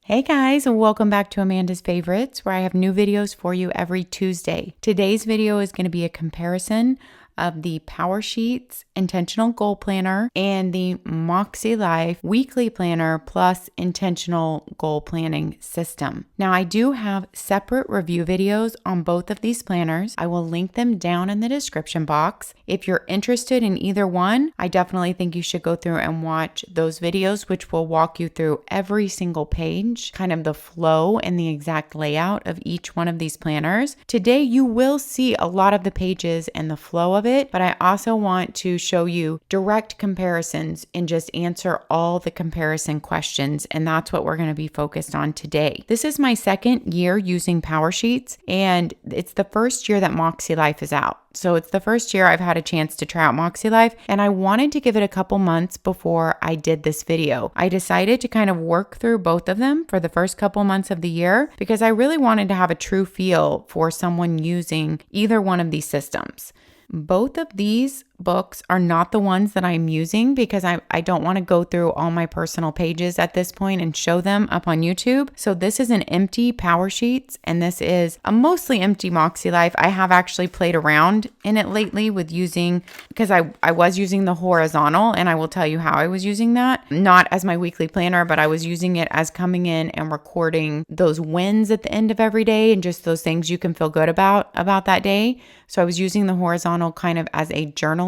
Hey guys, and welcome back to Amanda's Favorites, where I have new videos for you every Tuesday. Today's video is going to be a comparison of the POWERSHEETS Intentional Goal Planner and the MäksēLife Weekly Planner plus Intentional Goal Planning System. Now, I do have separate review videos on both of these planners. I will link them down in the description box. If you're interested in either one, I definitely think you should go through and watch those videos, which will walk you through every single page, kind of the flow and the exact layout of each one of these planners. Today, you will see a lot of the pages and the flow of it, but I also want to show you direct comparisons and just answer all the comparison questions, and that's what we're going to be focused on today. This is my second year using POWERSHEETS, and it's the first year that MäksēLife is out. So it's the first year I've had a chance to try out MäksēLife, and I wanted to give it a couple months before I did this video. I decided to kind of work through both of them for the first couple months of the year because I really wanted to have a true feel for someone using either one of these systems. Both of these books are not the ones that I'm using because I don't want to go through all my personal pages at this point and show them up on YouTube. So this is an empty POWERSHEETS and this is a mostly empty MäksēLife. I have actually played around in it lately with using, because I was using the horizontal, and I will tell you how I was using that. Not as my weekly planner, but I was using it as coming in and recording those wins at the end of every day and just those things you can feel good about that day. So I was using the horizontal kind of as a journaling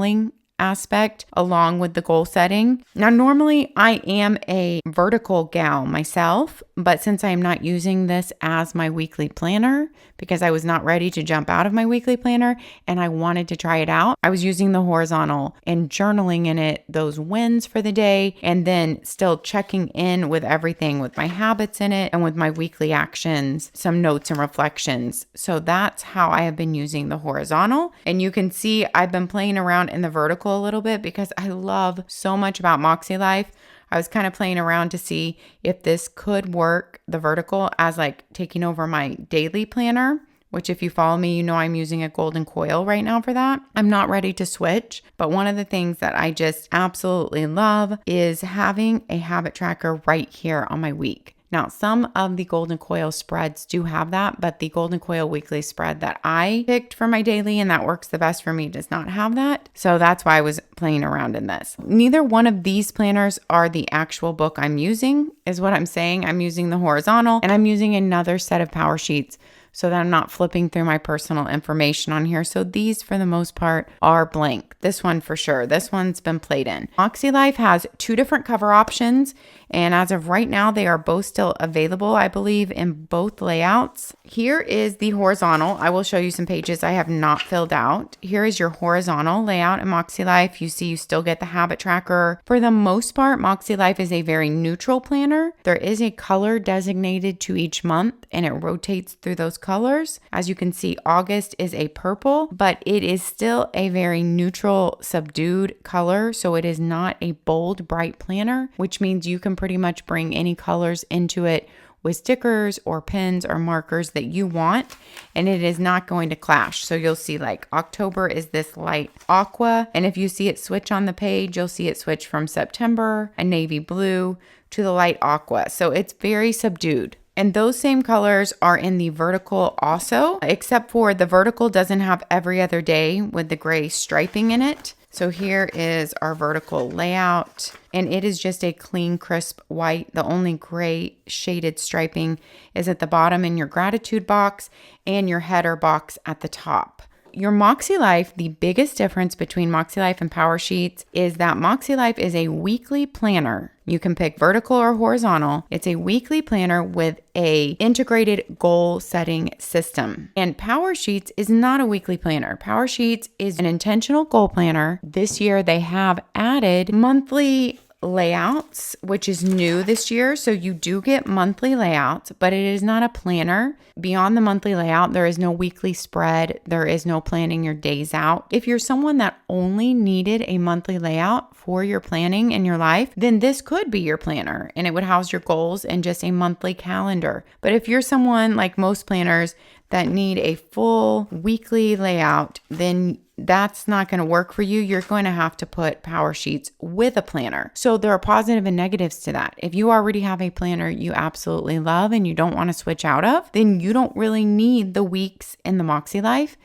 aspect along with the goal setting. Now, normally I am a vertical gal myself, but since I am not using this as my weekly planner because I was not ready to jump out of my weekly planner and I wanted to try it out, I was using the horizontal and journaling in it those wins for the day, and then still checking in with everything with my habits in it and with my weekly actions, some notes and reflections. So that's how I have been using the horizontal. And you can see I've been playing around in the vertical a little bit because I love so much about MäksēLife. I was kind of playing around to see if this could work, the vertical, as like taking over my daily planner, which if you follow me, you know I'm using a golden COIL right now for that. I'm not ready to switch, but one of the things that I just absolutely love is having a habit tracker right here on my week. Now, some of the golden COIL spreads do have that, but the golden COIL weekly spread that I picked for my daily and that works the best for me does not have that. So that's why I was playing around in this. Neither one of these planners are the actual book I'm using, is what I'm saying. I'm using the horizontal and I'm using another set of POWERSHEETS so that I'm not flipping through my personal information on here. So these, for the most part, are blank. This one for sure. This one's been played in. MäksēLife has two different cover options, and as of right now, they are both still available, I believe, in both layouts. Here is the horizontal. I will show you some pages I have not filled out. Here is your horizontal layout in MäksēLife. You see you still get the habit tracker. For the most part, MäksēLife is a very neutral planner. There is a color designated to each month, and it rotates through those colors. As you can see, August is a purple, but it is still a very neutral, subdued color. So it is not a bold, bright planner, which means you can pretty much bring any colors into it with stickers or pens or markers that you want, and it is not going to clash. So you'll see like October is this light aqua, and if you see it switch on the page, you'll see it switch from September, a navy blue, to the light aqua. So it's very subdued. And those same colors are in the vertical also, except for the vertical doesn't have every other day with the gray striping in it. So here is our vertical layout, and it is just a clean, crisp white. The only gray shaded striping is at the bottom in your gratitude box and your header box at the top. Your MäksēLife, the biggest difference between MäksēLife and POWERSHEETS is that MäksēLife is a weekly planner. You can pick vertical or horizontal. It's a weekly planner with a integrated goal setting system. And POWERSHEETS is not a weekly planner. POWERSHEETS is an intentional goal planner. This year they have added monthly layouts, which is new this year. So you do get monthly layouts, but it is not a planner. Beyond the monthly layout, there is no weekly spread. There is no planning your days out. If you're someone that only needed a monthly layout for your planning in your life, then this could be your planner and it would house your goals in just a monthly calendar. But if you're someone like most planners that need a full weekly layout, then that's not going to work for you, you're going to have to put Power Sheets with a planner. So there are positive and negatives to that. If you already have a planner you absolutely love and you don't want to switch out of, then you don't really need the weeks in the MäksēLife.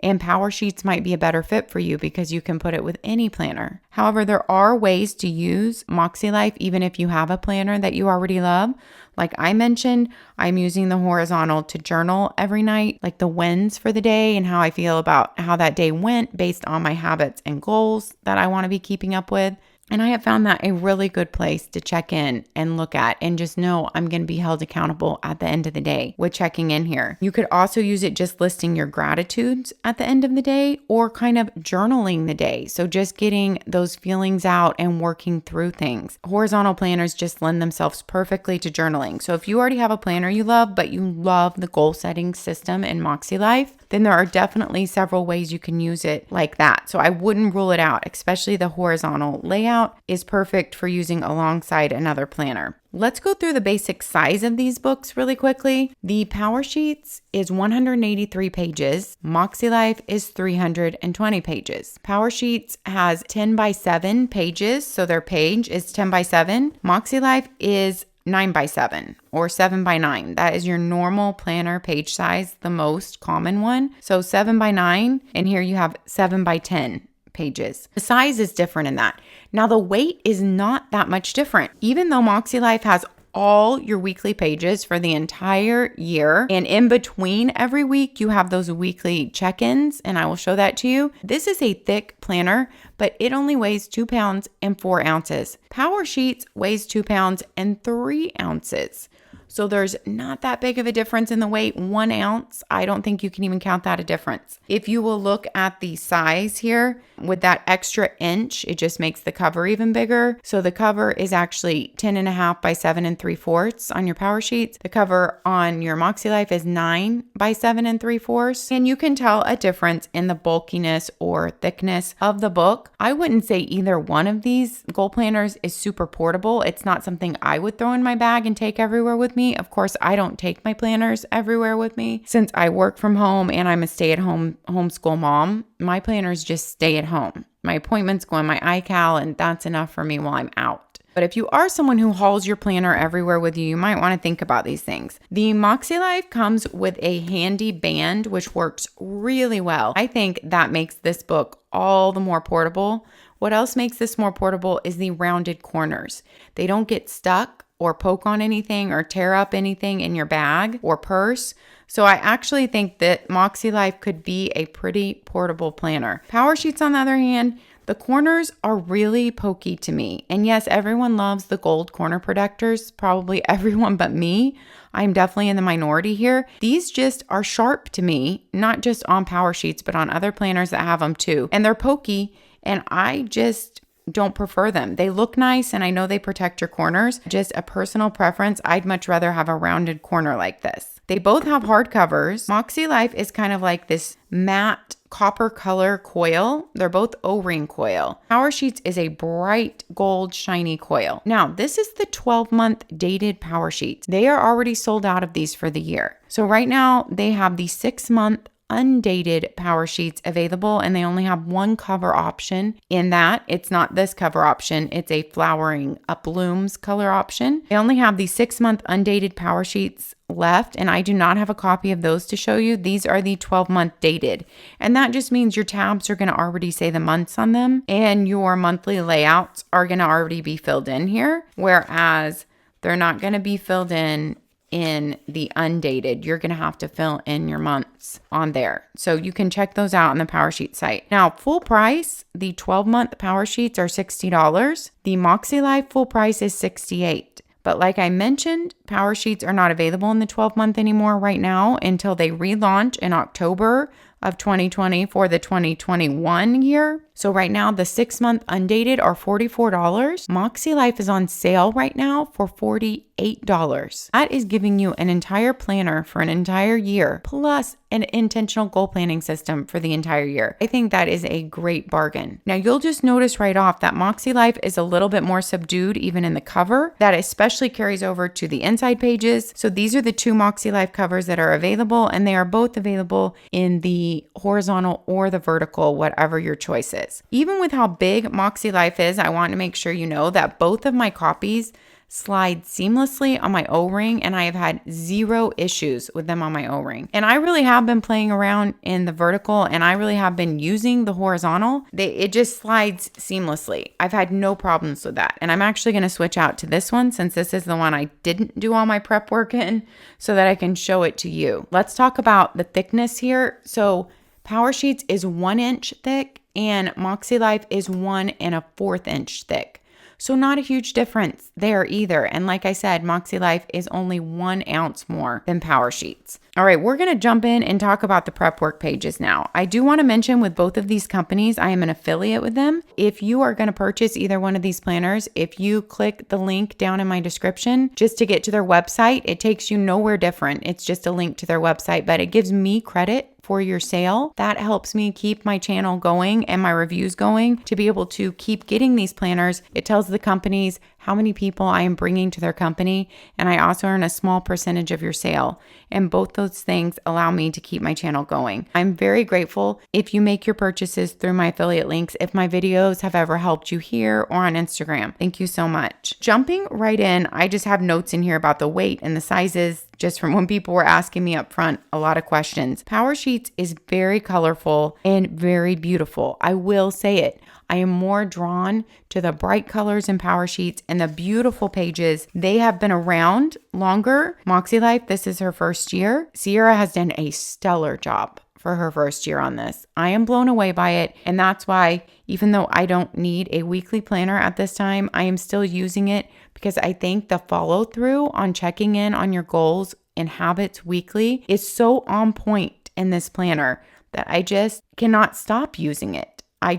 And Power Sheets might be a better fit for you because you can put it with any planner. However, there are ways to use MäksēLife even if you have a planner that you already love. Like I mentioned, I'm using the horizontal to journal every night, like the wins for the day and how I feel about how that day went based on my habits and goals that I want to be keeping up with. And I have found that a really good place to check in and look at and just know I'm going to be held accountable at the end of the day with checking in here. You could also use it just listing your gratitudes at the end of the day or kind of journaling the day. So just getting those feelings out and working through things. Horizontal planners just lend themselves perfectly to journaling. So if you already have a planner you love, but you love the goal setting system in MäksēLife, then there are definitely several ways you can use it like that. So I wouldn't rule it out, especially the horizontal layout is perfect for using alongside another planner. Let's go through the basic size of these books really quickly. The Power Sheets is 183 pages. MäksēLife is 320 pages. Power Sheets has 10 by 7 pages, so their page is 10 by 7. MäksēLife is 9 by 7 or 7 by 9. That is your normal planner page size, the most common one. So 7 by 9, and here you have 7 by 10 pages. The size is different in that. Now the weight is not that much different. Even though MäksēLife has all your weekly pages for the entire year, and in between every week you have those weekly check-ins, and I will show that to you. This is a thick planner, but it only weighs 2 pounds and 4 ounces. Power Sheets weighs 2 pounds and 3 ounces. So there's not that big of a difference in the weight. 1 ounce, I don't think you can even count that a difference. If you will look at the size here, with that extra inch, it just makes the cover even bigger. So the cover is actually 10.5 by 7 3/4 on your Power Sheets. The cover on your MäksēLife is 9 by 7 3/4. And you can tell a difference in the bulkiness or thickness of the book. I wouldn't say either one of these goal planners is super portable. It's not something I would throw in my bag and take everywhere with me. Of course, I don't take my planners everywhere with me since I work from home and I'm a stay-at-home homeschool mom. My planners just stay at home. My appointments go on my iCal, and that's enough for me while I'm out. But if you are someone who hauls your planner everywhere with you, you might want to think about these things. The MäksēLife comes with a handy band, which works really well. I think that makes this book all the more portable. What else makes this more portable is the rounded corners. They don't get stuck or poke on anything or tear up anything in your bag or purse. So I actually think that MäksēLife could be a pretty portable planner. Power Sheets, on the other hand, the corners are really pokey to me. And yes, everyone loves the gold corner protectors, probably everyone but me. I'm definitely in the minority here. These just are sharp to me, not just on Power Sheets, but on other planners that have them too. And they're pokey, and I just don't prefer them. They look nice, and I know they protect your corners. Just a personal preference, I'd much rather have a rounded corner like this. They both have hardcovers. MäksēLife is kind of like this matte copper color coil. They're both O-ring coil. Power Sheets is a bright gold shiny coil. Now, this is the 12-month dated Power Sheets. They are already sold out of these for the year. So right now they have the 6-month undated Power Sheets available, and they only have one cover option in that. It's not this cover option. It's a flowering blooms color option. They only have the 6-month undated Power Sheets left, and I do not have a copy of those to show you. These are the 12-month dated, and that just means your tabs are going to already say the months on them, and your monthly layouts are going to already be filled in here, whereas they're not going to be filled in the undated. You're going to have to fill in your months on there. So you can check those out on the Power Sheet site. Now, full price, the 12-month Power Sheets are $60. The MäksēLife full price is $68. But like I mentioned, Power Sheets are not available in the 12-month anymore right now until they relaunch in October of 2020 for the 2021 year. So right now, the 6-month undated are $44. MäksēLife is on sale right now for $48. That is giving you an entire planner for an entire year, plus an intentional goal planning system for the entire year. I think that is a great bargain. Now, you'll just notice right off that MäksēLife is a little bit more subdued even in the cover. That especially carries over to the inside pages. So these are the two MäksēLife covers that are available, and they are both available in the horizontal or the vertical, whatever your choice is. Even with how big MäksēLife is, I want to make sure you know that both of my copies slide seamlessly on my O-ring, and I have had 0 issues with them on my O-ring. And I really have been playing around in the vertical, and I really have been using the horizontal. It just slides seamlessly. I've had no problems with that. And I'm actually going to switch out to this one, since this is the one I didn't do all my prep work in, so that I can show it to you. Let's talk about the thickness here. So POWERSHEETS is 1 inch thick, and MäksēLife is 1 1/4 inch thick. So not a huge difference there either. And like I said, MäksēLife is only 1 ounce more than POWERSHEETS. All right, we're going to jump in and talk about the prep work pages now. I do want to mention with both of these companies, I am an affiliate with them. If you are going to purchase either one of these planners, if you click the link down in my description just to get to their website, it takes you nowhere different. It's just a link to their website, but it gives me credit for your sale. That helps me keep my channel going and my reviews going to be able to keep getting these planners. It tells the companies how many people I am bringing to their company, and I also earn a small percentage of your sale. And both those things allow me to keep my channel going. I'm very grateful if you make your purchases through my affiliate links, if my videos have ever helped you here or on Instagram. Thank you so much. Jumping right in, I just have notes in here about the weight and the sizes, just from when people were asking me up front a lot of questions. POWERSHEETS is very colorful and very beautiful. I will say it. I am more drawn to the bright colors in POWERSHEETS and the beautiful pages. They have been around longer. MäksēLife, this is her first year. Sierra has done a stellar job for her first year on this. I am blown away by it. And that's why, even though I don't need a weekly planner at this time, I am still using it because I think the follow through on checking in on your goals and habits weekly is so on point in this planner that I just cannot stop using it. I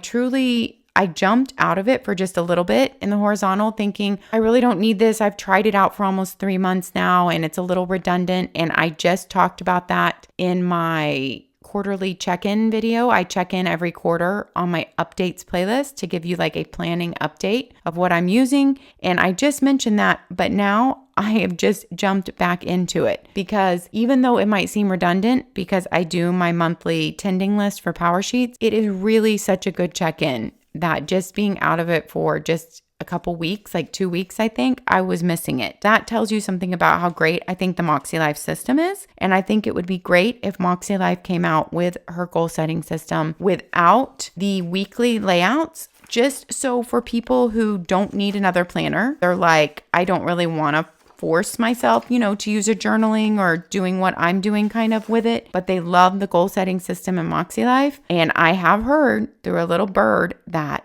jumped out of it for just a little bit in the horizontal thinking, I really don't need this. I've tried it out for almost 3 months now and it's a little redundant. And I just talked about that in my quarterly check-in video. I check in every quarter on my updates playlist to give you like a planning update of what I'm using. And I just mentioned that, but now I have just jumped back into it because even though it might seem redundant because I do my monthly tending list for POWERSHEETS, it is really such a good check-in that just being out of it for just a couple weeks, like 2 weeks, I think I was missing it. That tells you something about how great I think the MäksēLife system is. And I think it would be great if MäksēLife came out with her goal setting system without the weekly layouts. Just so for people who don't need another planner, they're like, I don't really want to force myself, to use a journaling or doing what I'm doing kind of with it, but they love the goal setting system in MäksēLife. And I have heard through a little bird that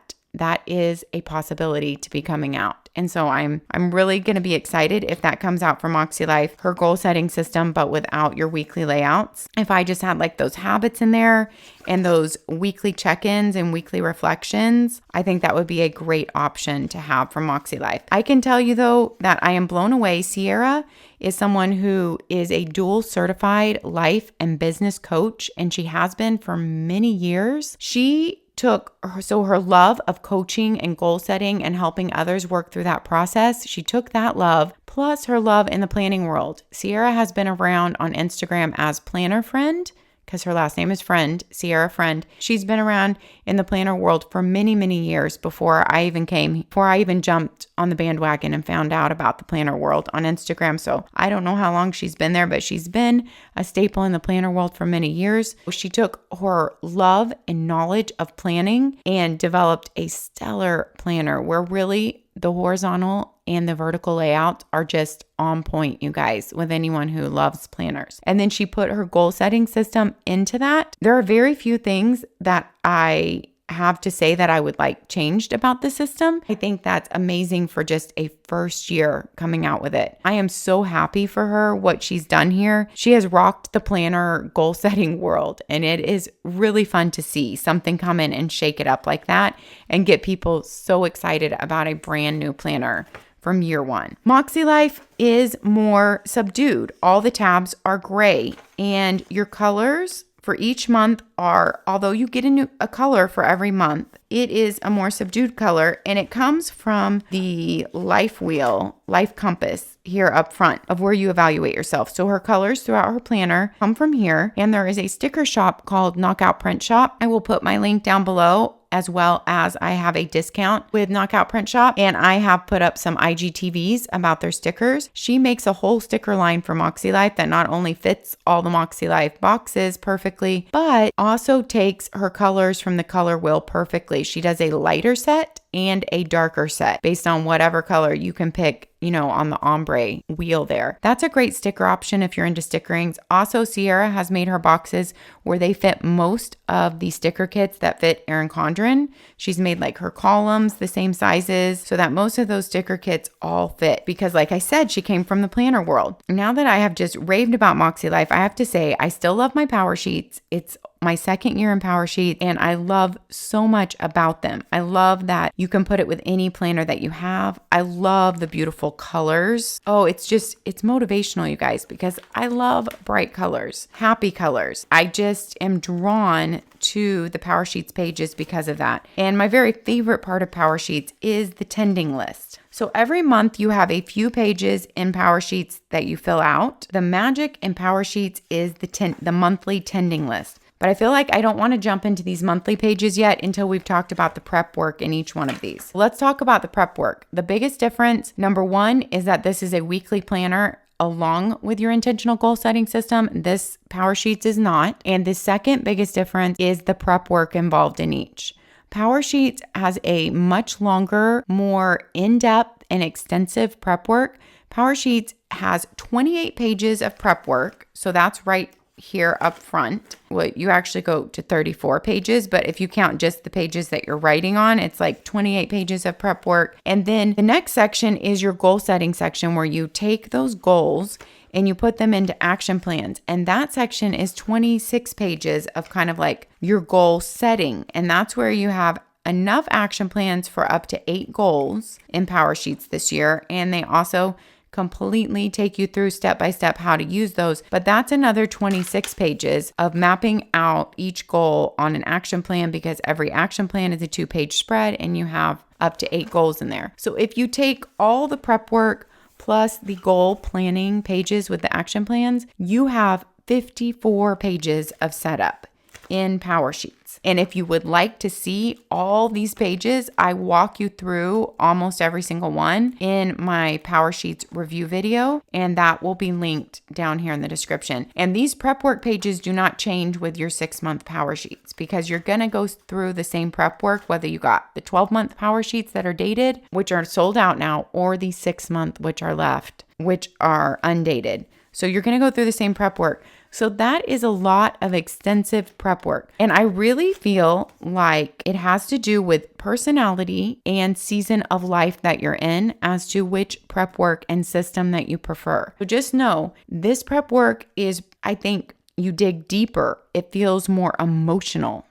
is a possibility to be coming out. And so I'm really going to be excited if that comes out for MäksēLife, her goal setting system, but without your weekly layouts. If I just had like those habits in there and those weekly check-ins and weekly reflections, I think that would be a great option to have for MäksēLife. I can tell you though that I am blown away. Sierra is someone who is a dual certified life and business coach, and she has been for many years. She took her love of coaching and goal setting and helping others work through that process. She took that love plus her love in the planning world. Sierra has been around on Instagram as Planner Friend because her last name is Friend, Sierra Friend. She's been around in the planner world for many, many years before I even jumped on the bandwagon and found out about the planner world on Instagram. So I don't know how long she's been there, but she's been a staple in the planner world for many years. She took her love and knowledge of planning and developed a stellar planner where really the horizontal and the vertical layouts are just on point, you guys, with anyone who loves planners. And then she put her goal setting system into that. There are very few things that I have to say that I would like changed about the system. I think that's amazing for just a first year coming out with it. I am so happy for her, what she's done here. She has rocked the planner goal setting world, and it is really fun to see something come in and shake it up like that and get people so excited about a brand new planner from year one. MäksēLife is more subdued. All the tabs are gray, and your colors for each month are, although you get a color for every month, it is a more subdued color, and it comes from the life wheel, life compass here up front of where you evaluate yourself. So her colors throughout her planner come from here, and there is a sticker shop called Knockout Print Shop. I will put my link down below, as well as I have a discount with Knockout Print Shop, and I have put up some IGTVs about their stickers. She makes a whole sticker line for MäksēLife that not only fits all the MäksēLife boxes perfectly, but also takes her colors from the color wheel perfectly. She does a lighter set and a darker set based on whatever color you can pick, on the ombre wheel there. That's a great sticker option if you're into stickerings. Also, Sierra has made her boxes where they fit most of the sticker kits that fit Erin Condren. She's made like her columns the same sizes so that most of those sticker kits all fit, because like I said, she came from the planner world. Now that I have just raved about MäksēLife, I have to say I still love my power sheets. It's my second year in Power Sheets, and I love so much about them. I love that you can put it with any planner that you have. I love the beautiful colors. Oh, it's motivational, you guys, because I love bright colors, happy colors. I just am drawn to the Power Sheets pages because of that. And my very favorite part of Power Sheets is the tending list. So every month you have a few pages in Power Sheets that you fill out. The magic in Power Sheets is the monthly tending list. But I feel like I don't want to jump into these monthly pages yet until we've talked about the prep work in each one of these. Let's talk about the prep work. The biggest difference, number one, is that this is a weekly planner along with your intentional goal setting system. This Power Sheets is not. And the second biggest difference is the prep work involved in each. Power Sheets has a much longer, more in-depth and extensive prep work. Power Sheets has 28 pages of prep work. So that's right here up front. Well, you actually go to 34 pages, but if you count just the pages that you're writing on, it's like 28 pages of prep work. And then the next section is your goal setting section, where you take those goals and you put them into action plans. And that section is 26 pages of kind of like your goal setting. And that's where you have enough action plans for up to 8 goals in Power Sheets this year. And they also completely take you through step by step how to use those. But that's another 26 pages of mapping out each goal on an action plan, because every action plan is a 2-page spread and you have up to 8 goals in there. So if you take all the prep work plus the goal planning pages with the action plans, you have 54 pages of setup in Power Sheets. And if you would like to see all these pages, I walk you through almost every single one in my Power Sheets review video, and that will be linked down here in the description. And these prep work pages do not change with your 6-month Power Sheets, because you're going to go through the same prep work whether you got the 12-month Power Sheets that are dated, which are sold out now, or the 6-month, which are left, which are undated. So you're going to go through the same prep work. So that is a lot of extensive prep work. And I really feel like it has to do with personality and season of life that you're in as to which prep work and system that you prefer. So just know this prep work is, I think, you dig deeper. It feels more emotional.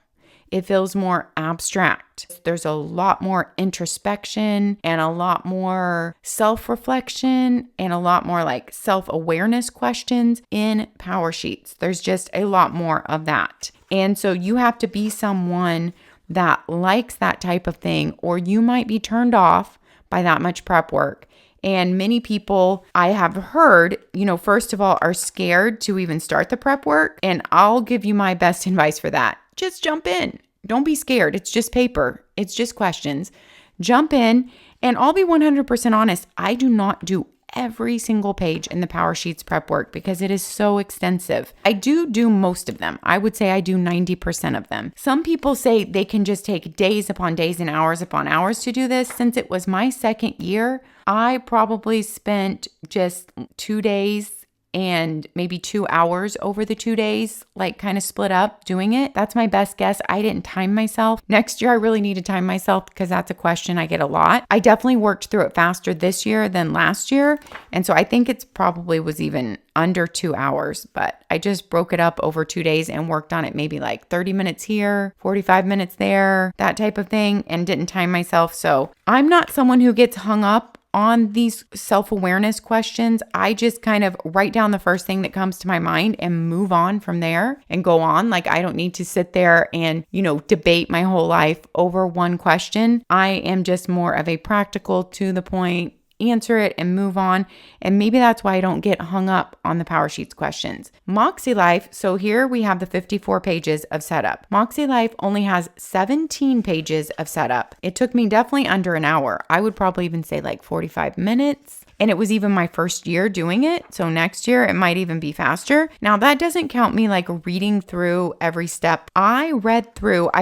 It feels more abstract. There's a lot more introspection and a lot more self-reflection and a lot more like self-awareness questions in Power Sheets. There's just a lot more of that. And so you have to be someone that likes that type of thing, or you might be turned off by that much prep work. And many people I have heard, first of all, are scared to even start the prep work. And I'll give you my best advice for that. Just jump in. Don't be scared. It's just paper. It's just questions. Jump in. And I'll be 100% honest. I do not do every single page in the Power Sheets prep work because it is so extensive. I do most of them. I would say I do 90% of them. Some people say they can just take days upon days and hours upon hours to do this. Since it was my second year, I probably spent just 2 days and maybe 2 hours over the 2 days, like kind of split up doing it. That's my best guess. I didn't time myself. Next year, I really need to time myself because that's a question I get a lot. I definitely worked through it faster this year than last year. And so I think it's probably was even under 2 hours, but I just broke it up over 2 days and worked on it maybe like 30 minutes here, 45 minutes there, that type of thing, and didn't time myself. So I'm not someone who gets hung up on these self-awareness questions. I just kind of write down the first thing that comes to my mind and move on from there and go on. Like I don't need to sit there and, debate my whole life over one question. I am just more of a practical, to the point, answer it and move on. And maybe that's why I don't get hung up on the Power Sheets questions. MäksēLife, so here we have the 54 pages of setup. MäksēLife only has 17 pages of setup. It took me definitely under an hour. I would probably even say like 45 minutes. And it was even my first year doing it. So next year it might even be faster. Now that doesn't count me like reading through every step. I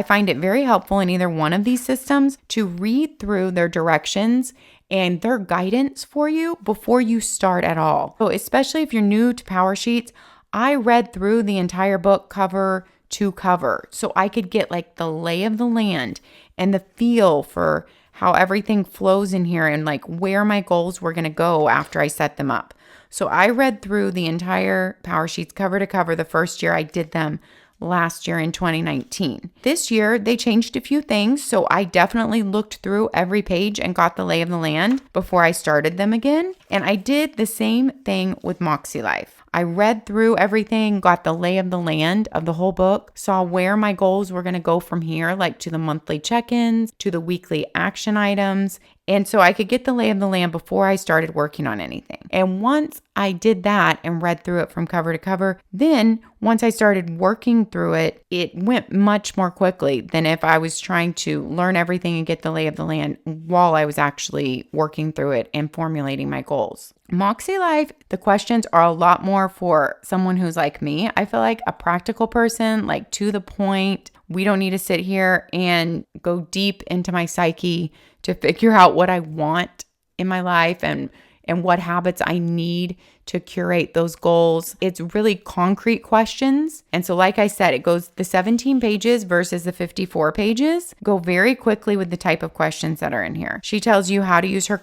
find it very helpful in either one of these systems to read through their directions and their guidance for you before you start at all. So especially if you're new to Power Sheets, I read through the entire book cover to cover so I could get like the lay of the land and the feel for how everything flows in here and like where my goals were going to go after I set them up. So I read through the entire Power Sheets cover to cover the first year I did them last year in 2019. This year, they changed a few things, so I definitely looked through every page and got the lay of the land before I started them again. And I did the same thing with MäksēLife. I read through everything, got the lay of the land of the whole book, saw where my goals were going to go from here, like to the monthly check-ins, to the weekly action items. And so I could get the lay of the land before I started working on anything. And once I did that and read through it from cover to cover, then once I started working through it, it went much more quickly than if I was trying to learn everything and get the lay of the land while I was actually working through it and formulating my goals. MäksēLife, the questions are a lot more for someone who's like me. I feel like a practical person, like to the point. We don't need to sit here and go deep into my psyche to figure out what I want in my life and what habits I need to curate those goals. It's really concrete questions. And so like I said, it goes the 17 pages versus the 54 pages. Go very quickly with the type of questions that are in here. She tells you how to use her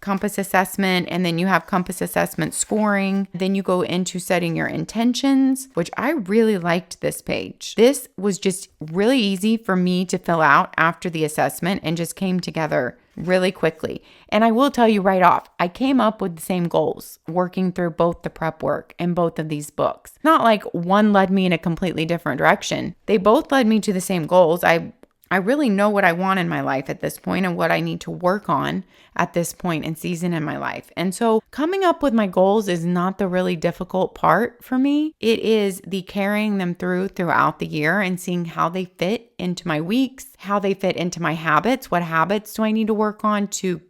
compass assessment, and then you have compass assessment scoring. Then you go into setting your intentions, which I really liked this page. This was just really easy for me to fill out after the assessment and just came together really quickly. And I will tell you right off, I came up with the same goals working through both the prep work and both of these books. Not like one led me in a completely different direction. They both led me to the same goals. I really know what I want in my life at this point and what I need to work on at this point and season in my life. And so coming up with my goals is not the really difficult part for me. It is the carrying them throughout the year and seeing how they fit into my weeks, how they fit into my habits. What habits do I need to work on to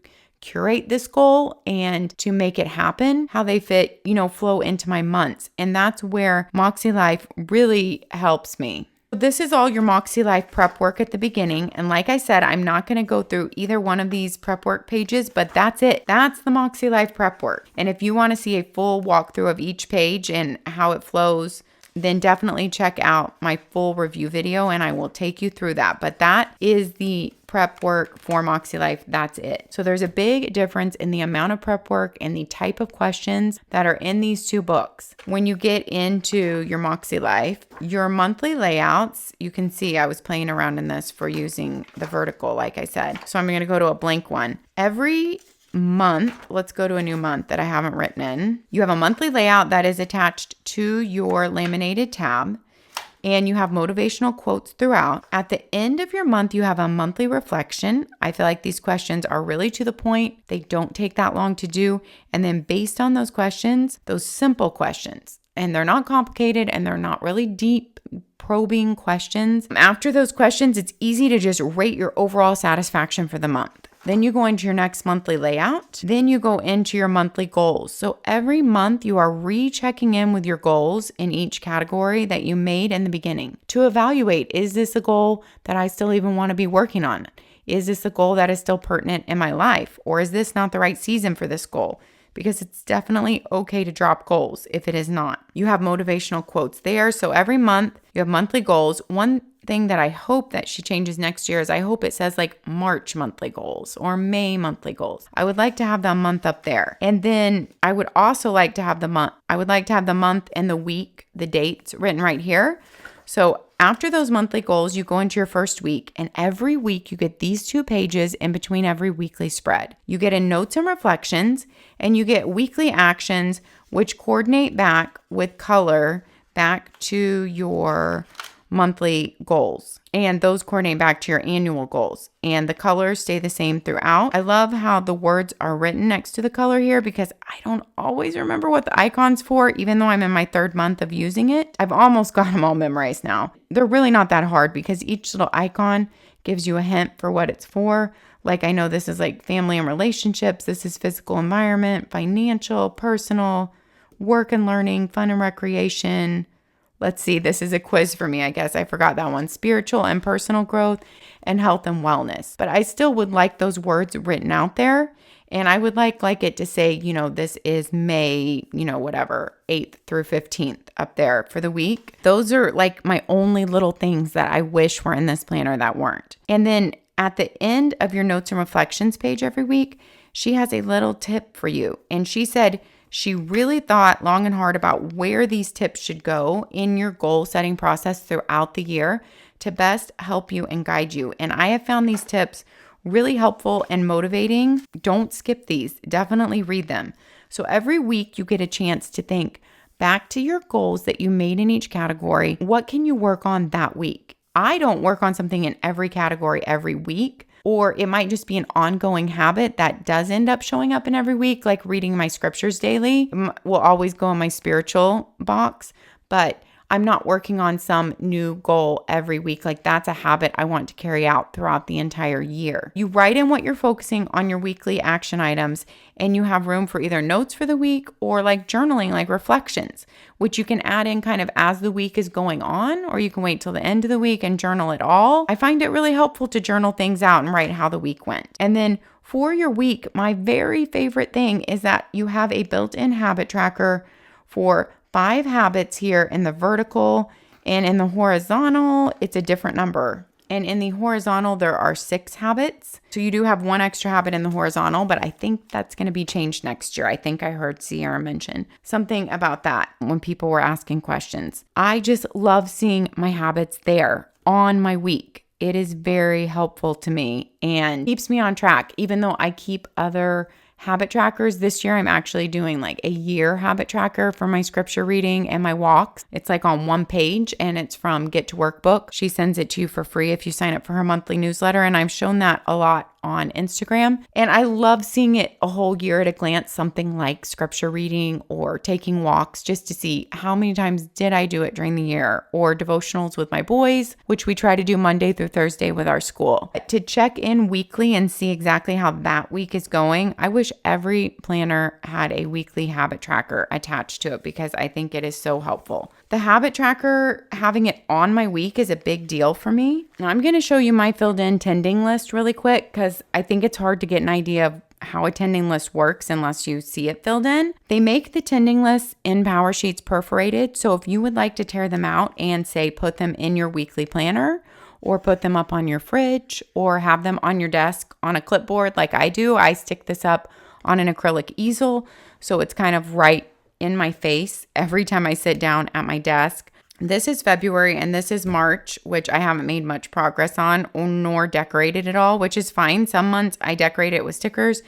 curate this goal and to make it happen, how they fit, flow into my months. And that's where MäksēLife really helps me. This is all your MäksēLife prep work at the beginning. And like I said, I'm not going to go through either one of these prep work pages, but that's it. That's the MäksēLife prep work. And if you want to see a full walkthrough of each page and how it flows, then definitely check out my full review video and I will take you through that. But that is the prep work for MäksēLife. That's it. So there's a big difference in the amount of prep work and the type of questions that are in these two books. When you get into your MäksēLife, your monthly layouts, you can see I was playing around in this for using the vertical, like I said. So I'm going to go to a blank one. Every month, let's go to a new month that I haven't written in. You have a monthly layout that is attached to your laminated tab, and you have motivational quotes throughout. At the end of your month, you have a monthly reflection. I feel like these questions are really to the point. They don't take that long to do. And then based on those questions, those simple questions, and they're not complicated and they're not really deep, probing questions. After those questions, it's easy to just rate your overall satisfaction for the month. Then you go into your next monthly layout. Then you go into your monthly goals. So every month you are rechecking in with your goals in each category that you made in the beginning to evaluate, is this a goal that I still even want to be working on? Is this a goal that is still pertinent in my life? Or is this not the right season for this goal? because it's definitely okay to drop goals if it is not. You have motivational quotes there. So every month you have monthly goals. One thing that I hope that she changes next year is I hope it says like March monthly goals or May monthly goals. I would like to have the month up there. And then I would also like to have the month. I would like to have the month and the week, the dates written right here. So after those monthly goals, you go into your first week, and every week you get these 2 pages in between every weekly spread. You get a notes and reflections, and you get weekly actions, which coordinate back with color back to your monthly goals, and those coordinate back to your annual goals, and the colors stay the same throughout. I love how the words are written next to the color here because I don't always remember what the icon's for, even though I'm in my 3rd month of using it. I've almost got them all memorized now. They're really not that hard because each little icon gives you a hint for what it's for. Like I know this is like family and relationships, this is physical environment, financial, personal, work and learning, fun and recreation. Let's see, this is a quiz for me, I guess. I forgot that one. Spiritual and personal growth and health and wellness. But I still would like those words written out there. And I would like it to say, this is May, whatever, 8th through 15th up there for the week. Those are like my only little things that I wish were in this planner that weren't. And then at the end of your notes and reflections page every week, she has a little tip for you. And she said, she really thought long and hard about where these tips should go in your goal setting process throughout the year to best help you and guide you. And I have found these tips really helpful and motivating. Don't skip these. Definitely read them. So every week you get a chance to think back to your goals that you made in each category. What can you work on that week? I don't work on something in every category every week. Or it might just be an ongoing habit that does end up showing up in every week, like reading my scriptures daily will always go in my spiritual box, but I'm not working on some new goal every week. Like that's a habit I want to carry out throughout the entire year. You write in what you're focusing on your weekly action items, and you have room for either notes for the week or like journaling, like reflections, which you can add in kind of as the week is going on, or you can wait till the end of the week and journal it all. I find it really helpful to journal things out and write how the week went. And then for your week, my very favorite thing is that you have a built-in habit tracker for 5 habits here in the vertical, and in the horizontal, it's a different number. And in the horizontal, there are 6 habits. So you do have 1 extra habit in the horizontal, but I think that's going to be changed next year. I think I heard Sierra mention something about that when people were asking questions. I just love seeing my habits there on my week. It is very helpful to me and keeps me on track, even though I keep other habit trackers. This year, I'm actually doing like a year habit tracker for my scripture reading and my walks. It's like on 1 page, and it's from Get to Work Book. She sends it to you for free if you sign up for her monthly newsletter. And I've shown that a lot on Instagram. And I love seeing it a whole year at a glance, something like scripture reading or taking walks, just to see how many times did I do it during the year, or devotionals with my boys, which we try to do Monday through Thursday with our school. To check in weekly and see exactly how that week is going, I wish every planner had a weekly habit tracker attached to it because I think it is so helpful. The habit tracker, having it on my week is a big deal for me. Now I'm going to show you my filled in tending list really quick because I think it's hard to get an idea of how a tending list works unless you see it filled in. They make the tending lists in PowerSheets perforated. So if you would like to tear them out and say put them in your weekly planner, or put them up on your fridge, or have them on your desk on a clipboard like I do, I stick this up on an acrylic easel. So it's kind of right in my face every time I sit down at my desk. This is February and this is March, which I haven't made much progress on nor decorated at all, which is fine. Some months I decorate it with stickers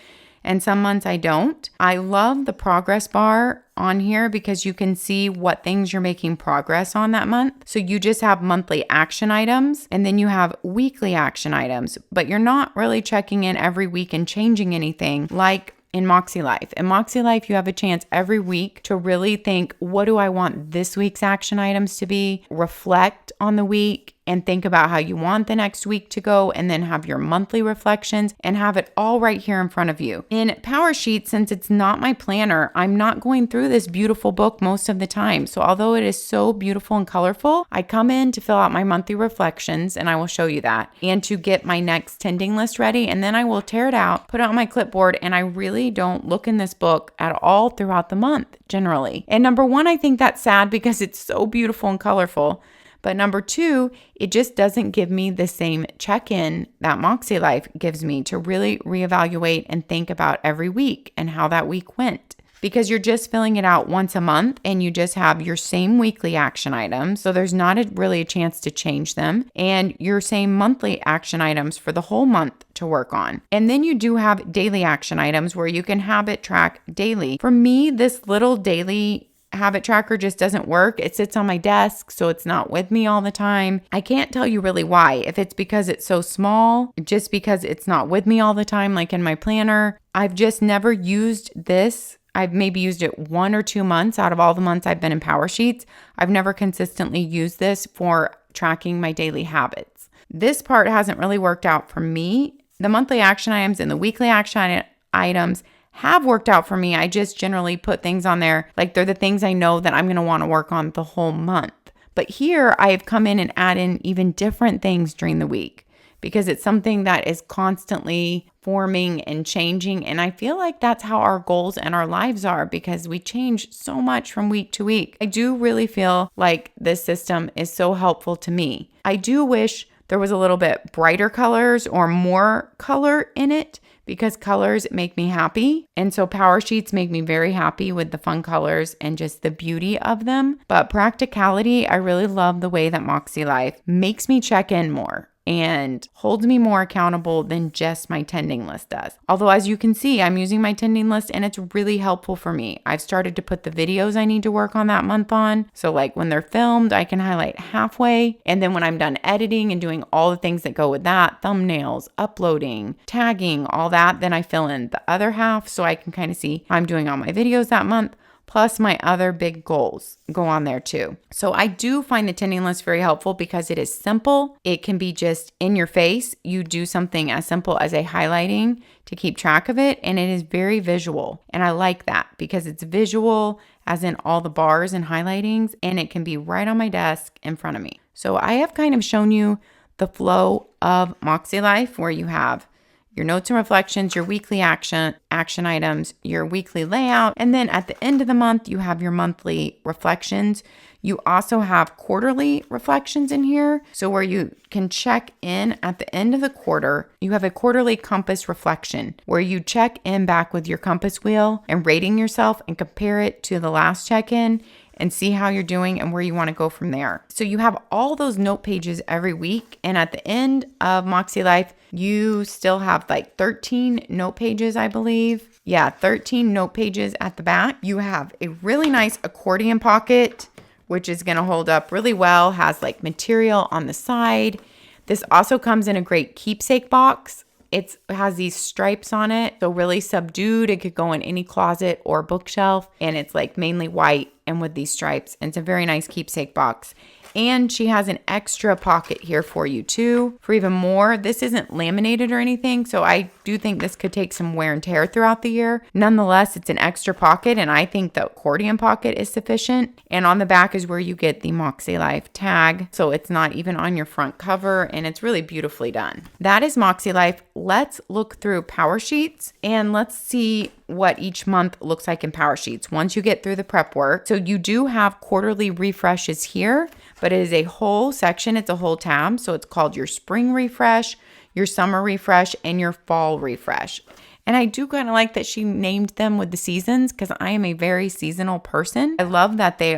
and some months I don't. I love the progress bar on here because you can see what things you're making progress on that month. So you just have monthly action items and then you have weekly action items, but you're not really checking in every week and changing anything like in MäksēLife. In MäksēLife, you have a chance every week to really think, what do I want this week's action items to be? Reflect on the week and think about how you want the next week to go, and then have your monthly reflections and have it all right here in front of you. In Power Sheets, since it's not my planner, I'm not going through this beautiful book most of the time. So although it is so beautiful and colorful, I come in to fill out my monthly reflections, and I will show you that, and to get my next tending list ready, and then I will tear it out, put it on my clipboard, and I really don't look in this book at all throughout the month generally. And number one, I think that's sad because it's so beautiful and colorful. But number two, it just doesn't give me the same check-in that MäksēLife gives me to really reevaluate and think about every week and how that week went. Because you're just filling it out once a month and you just have your same weekly action items. So there's not really a chance to change them, and your same monthly action items for the whole month to work on. And then you do have daily action items where you can habit track daily. For me, this little daily habit tracker just doesn't work. It sits on my desk, so it's not with me all the time. I can't tell you really why. If it's because it's so small, just because it's not with me all the time, like in my planner. I've just never used this. I've maybe used it 1 or 2 months out of all the months I've been in Power Sheets. I've never consistently used this for tracking my daily habits. This part hasn't really worked out for me. The monthly action items and the weekly action items have worked out for me. I just generally put things on there like they're the things I know that I'm going to want to work on the whole month. But here I've come in and add in even different things during the week because it's something that is constantly forming and changing. And I feel like that's how our goals and our lives are because we change so much from week to week. I do really feel like this system is so helpful to me. I do wish there was a little bit brighter colors or more color in it, because colors make me happy. And so Power Sheets make me very happy with the fun colors and just the beauty of them. But practicality, I really love the way that MäksēLife makes me check in more and holds me more accountable than just my tending list does. Although, as you can see, I'm using my tending list and it's really helpful for me. I've started to put the videos I need to work on that month on. So like when they're filmed, I can highlight halfway. And then when I'm done editing and doing all the things that go with that, thumbnails, uploading, tagging, all that, then I fill in the other half so I can kind of see how I'm doing on my videos that month. Plus my other big goals go on there too. So I do find the tending list very helpful because it is simple. It can be just in your face. You do something as simple as a highlighting to keep track of it. And it is very visual. And I like that because it's visual as in all the bars and highlightings, and it can be right on my desk in front of me. So I have kind of shown you the flow of MäksēLife where you have your notes and reflections, your weekly action items, your weekly layout, and then at the end of the month, you have your monthly reflections. You also have quarterly reflections in here. So where you can check in at the end of the quarter, you have a quarterly compass reflection where you check in back with your compass wheel and rating yourself and compare it to the last check-in and see how you're doing and where you want to go from there. So you have all those note pages every week. And at the end of MäksēLife, you still have like 13 note pages, I believe. Yeah, 13 note pages at the back. You have a really nice accordion pocket, which is going to hold up really well, has like material on the side. This also comes in a great keepsake box. It has these stripes on it, so really subdued. It could go in any closet or bookshelf, and it's like mainly white and with these stripes. And it's a very nice keepsake box. And she has an extra pocket here for you too, for even more. This isn't laminated or anything, so I do think this could take some wear and tear throughout the year. Nonetheless, it's an extra pocket, and I think the accordion pocket is sufficient. And on the back is where you get the MäksēLife tag, so it's not even on your front cover, and it's really beautifully done. That is MäksēLife. Let's look through Power Sheets, and let's see what each month looks like in Power Sheets once you get through the prep work. So you do have quarterly refreshes here, but it is a whole section. It's a whole tab. So it's called your spring refresh, your summer refresh, and your fall refresh. And I do kind of like that she named them with the seasons because I am a very seasonal person. I love that they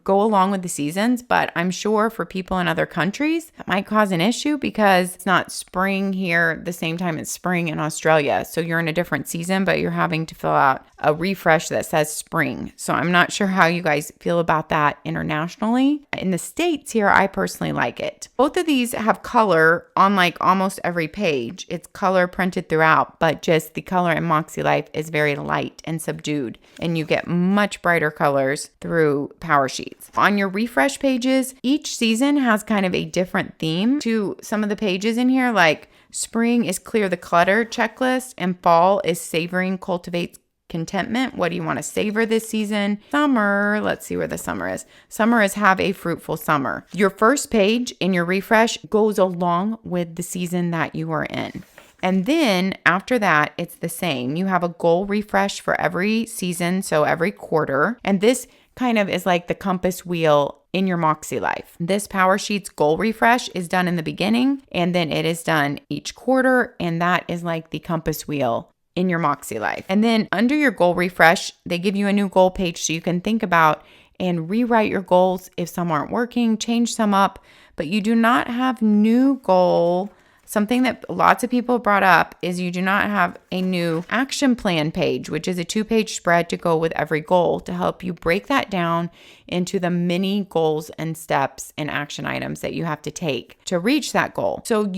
go along with the seasons, but I'm sure for people in other countries, that might cause an issue because it's not spring here the same time as spring in Australia. So you're in a different season, but you're having to fill out a refresh that says spring. So I'm not sure how you guys feel about that internationally. In the States here, I personally like it. Both of these have color on like almost every page. It's color printed throughout, but just the color in MäksēLife is very light and subdued, and you get much brighter colors through Power Sheets. Sheets. On your refresh pages, each season has kind of a different theme to some of the pages in here, like spring is clear the clutter checklist, and fall is savoring cultivates contentment. What do you want to savor this season? Summer, let's see where the summer is. Summer is have a fruitful summer. Your first page in your refresh goes along with the season that you are in. And then after that, it's the same. You have a goal refresh for every season, so every quarter. And this kind of is like the compass wheel in your MäksēLife. This Power Sheets goal refresh is done in the beginning, and then it is done each quarter, and that is like the compass wheel in your MäksēLife. And then under your goal refresh, they give you a new goal page so you can think about and rewrite your goals if some aren't working, change some up, but you do not have new goal. Something that lots of people brought up is you do not have a new action plan page, which is a 2-page spread to go with every goal to help you break that down into the mini goals and steps and action items that you have to take to reach that goal. So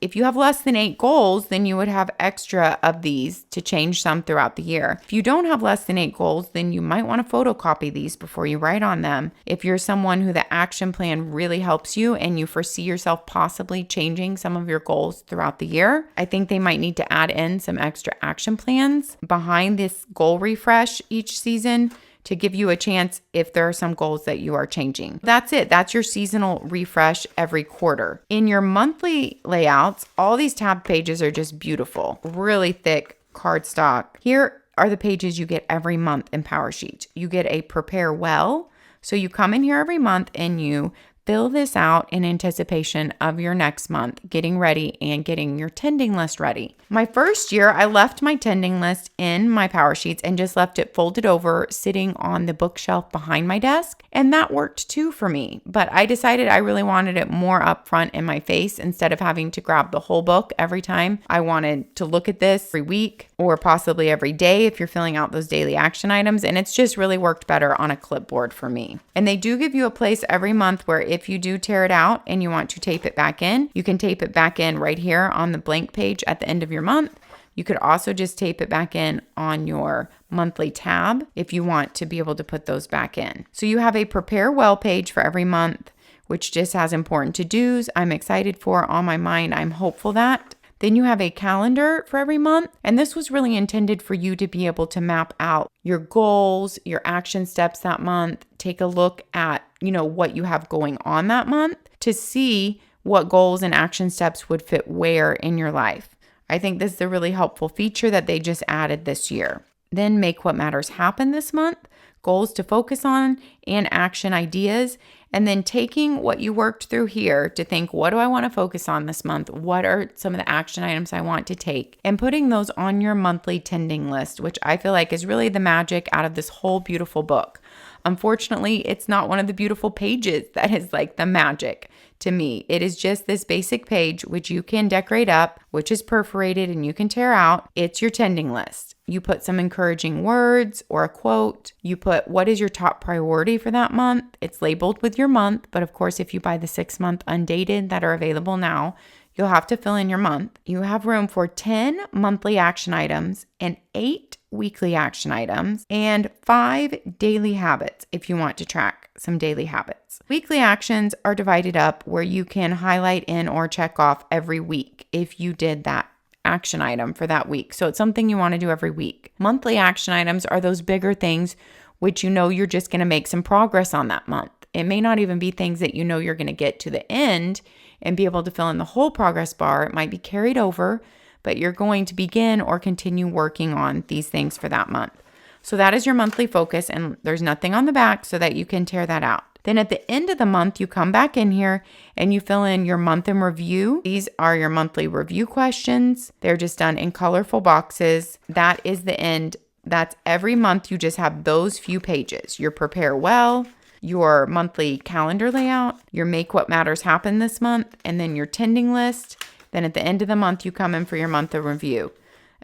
if you have less than 8 goals, then you would have extra of these to change some throughout the year. If you don't have less than 8 goals, then you might want to photocopy these before you write on them. If you're someone who the action plan really helps you and you foresee yourself possibly changing some of your goals throughout the year, I think they might need to add in some extra action plans behind this goal refresh each season to give you a chance if there are some goals that you are changing. That's it. That's your seasonal refresh every quarter. In your monthly layouts, all these tab pages are just beautiful, really thick cardstock. Here are the pages you get every month in Power Sheets. You get a prepare well. So you come in here every month and you fill this out in anticipation of your next month, getting ready and getting your tending list ready. My first year, I left my tending list in my Power Sheets and just left it folded over, sitting on the bookshelf behind my desk. And that worked too for me. But I decided I really wanted it more up front in my face instead of having to grab the whole book every time I wanted to look at this every week or possibly every day if you're filling out those daily action items. And it's just really worked better on a clipboard for me. And they do give you a place every month where if you do tear it out and you want to tape it back in, you can tape it back in right here on the blank page at the end of your month. You could also just tape it back in on your monthly tab if you want to be able to put those back in. So you have a prepare well page for every month, which just has important to-dos I'm excited for on my mind. I'm hopeful that. Then you have a calendar for every month. And this was really intended for you to be able to map out your goals, your action steps that month, take a look at, what you have going on that month to see what goals and action steps would fit where in your life. I think this is a really helpful feature that they just added this year. Then make what matters happen this month, goals to focus on, and action ideas. And then taking what you worked through here to think, what do I want to focus on this month? What are some of the action items I want to take? And putting those on your monthly tending list, which I feel like is really the magic out of this whole beautiful book. Unfortunately, it's not one of the beautiful pages that is like the magic to me. It is just this basic page, which you can decorate up, which is perforated and you can tear out. It's your tending list. You put some encouraging words or a quote. You put what is your top priority for that month. It's labeled with your month, but of course, if you buy the 6-month undated that are available now, you'll have to fill in your month. You have room for 10 monthly action items and 8 weekly action items and 5 daily habits if you want to track some daily habits. Weekly actions are divided up where you can highlight in or check off every week if you did that action item for that week. So it's something you want to do every week. Monthly action items are those bigger things which you're just going to make some progress on that month. It may not even be things that you're going to get to the end and be able to fill in the whole progress bar. It might be carried over, but you're going to begin or continue working on these things for that month. So that is your monthly focus, and there's nothing on the back so that you can tear that out. Then at the end of the month, you come back in here and you fill in your month in review. These are your monthly review questions. They're just done in colorful boxes. That is the end. That's every month. You just have those few pages. Your prepare well, your monthly calendar layout, your make what matters happen this month, and then your tending list. Then at the end of the month, you come in for your month of review.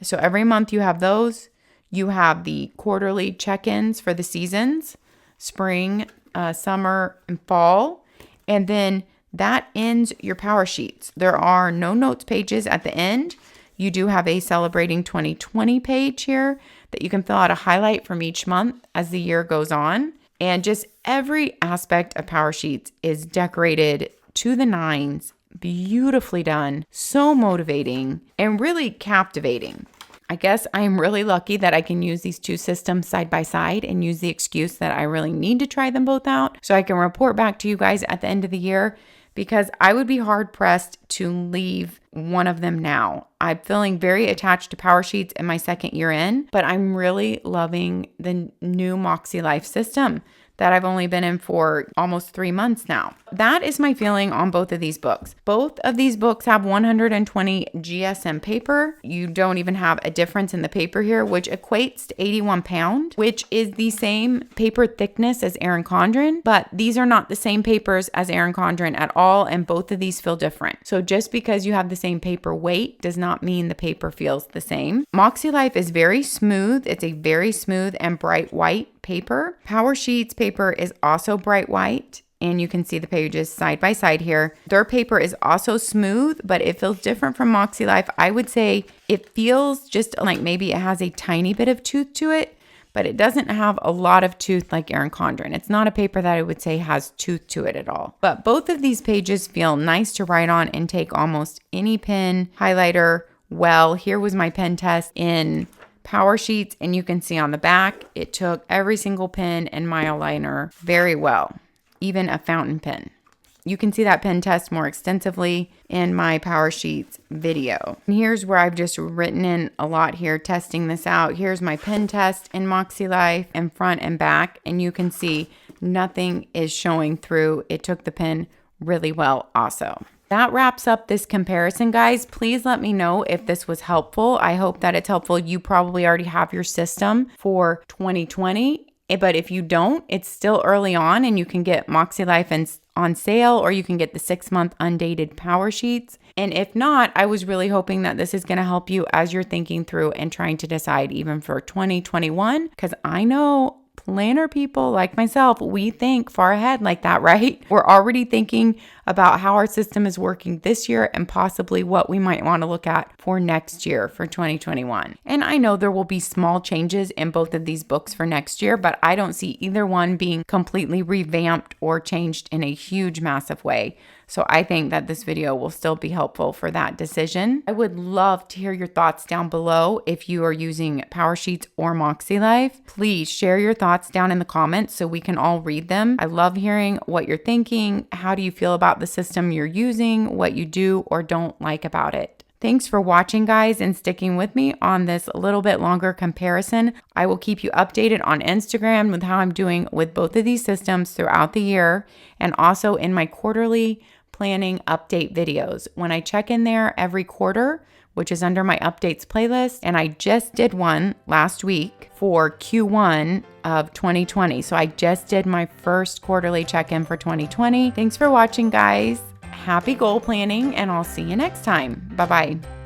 So every month you have those. You have the quarterly check-ins for the seasons, spring, summer, and fall. And then that ends your Power Sheets. There are no notes pages at the end. You do have a Celebrating 2020 page here that you can fill out a highlight from each month as the year goes on. And just every aspect of PowerSheets is decorated to the nines, beautifully done, so motivating, and really captivating. I guess I am really lucky that I can use these two systems side by side and use the excuse that I really need to try them both out so I can report back to you guys at the end of the year, because I would be hard pressed to leave one of them now. I'm feeling very attached to PowerSheets in my second year in, but I'm really loving the new MäksēLife system that I've only been in for almost 3 months now. That is my feeling on both of these books. Both of these books have 120 GSM paper. You don't even have a difference in the paper here, which equates to 81 pound, which is the same paper thickness as Erin Condren, but these are not the same papers as Erin Condren at all, and both of these feel different. So just because you have the same paper weight does not mean the paper feels the same. MäksēLife is very smooth. It's a very smooth and bright white paper. PowerSheets paper is also bright white, and you can see the pages side by side here. Their paper is also smooth, but it feels different from MäksēLife. I would say it feels just like maybe it has a tiny bit of tooth to it, but it doesn't have a lot of tooth like Erin Condren. It's not a paper that I would say has tooth to it at all. But both of these pages feel nice to write on and take almost any pen, highlighter. Well, here was my pen test in PowerSheets, and you can see on the back, it took every single pen and mile liner very well, even a fountain pen. You can see that pen test more extensively in my PowerSheets video. And here's where I've just written in a lot here, testing this out. Here's my pen test in MäksēLife and front and back, and you can see nothing is showing through. It took the pen really well also. That wraps up this comparison, guys. Please let me know if this was helpful. I hope that it's helpful. You probably already have your system for 2020, but if you don't, it's still early on and you can get MäksēLife on sale, or you can get the 6-month undated PowerSheets. And if not, I was really hoping that this is going to help you as you're thinking through and trying to decide even for 2021, because I know planner people like myself, we think far ahead like that, right? We're already thinking about how our system is working this year and possibly what we might want to look at for next year, for 2021. And I know there will be small changes in both of these books for next year, but I don't see either one being completely revamped or changed in a huge, massive way. So I think that this video will still be helpful for that decision. I would love to hear your thoughts down below if you are using PowerSheets or MäksēLife. Please share your thoughts down in the comments so we can all read them. I love hearing what you're thinking. How do you feel about the system you're using, what you do or don't like about it? Thanks for watching, guys, and sticking with me on this a little bit longer comparison. I will keep you updated on Instagram with how I'm doing with both of these systems throughout the year, and also in my quarterly planning update videos. When I check in there every quarter, which is under my updates playlist, and I just did one last week for Q1 of 2020. So I just did my first quarterly check-in for 2020. Thanks for watching, guys. Happy goal planning, and I'll see you next time. Bye-bye.